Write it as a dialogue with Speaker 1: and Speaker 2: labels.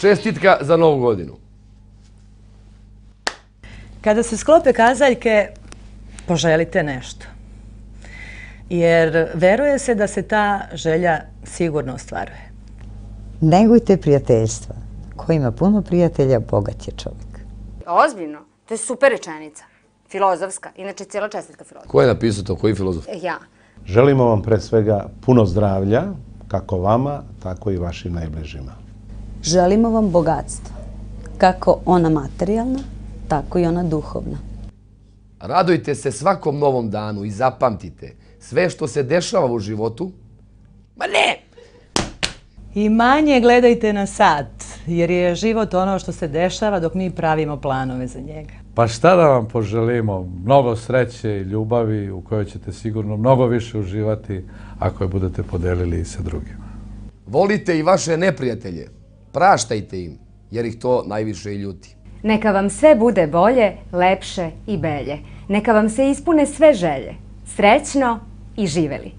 Speaker 1: Čestitka za Novu godinu.
Speaker 2: Kada se sklope kazaljke, poželite nešto. Jer veruje se da se ta želja sigurno ostvaruje.
Speaker 3: Negujte prijateljstva. Ko ima puno prijatelja, bogat je čovjek.
Speaker 4: Ozbiljno? To je super rečenica. Filozofska. Inače, cijela čestitka filozofska.
Speaker 1: Ko je napisao to? Koji filozof?
Speaker 4: Ja.
Speaker 5: Želimo vam pre svega puno zdravlja, kako vama, tako i vašim najbližima.
Speaker 6: Želimo vam bogatstvo, kako ona materijalna, tako i ona duhovna.
Speaker 1: Radujte se svakom novom danu i zapamtite, sve što se dešava u životu, ma ne!
Speaker 2: I manje gledajte na sat, jer je život ono što se dešava dok mi pravimo planove za njega.
Speaker 7: Pa šta da vam poželimo? Mnogo sreće i ljubavi u kojoj ćete sigurno mnogo više uživati ako je budete podelili i sa drugima.
Speaker 1: Volite i vaše neprijatelje, praštajte im, jer ih to najviše i ljuti.
Speaker 4: Neka vam sve bude bolje, lepše i belje. Neka vam se ispune sve želje. Srećno i živeli!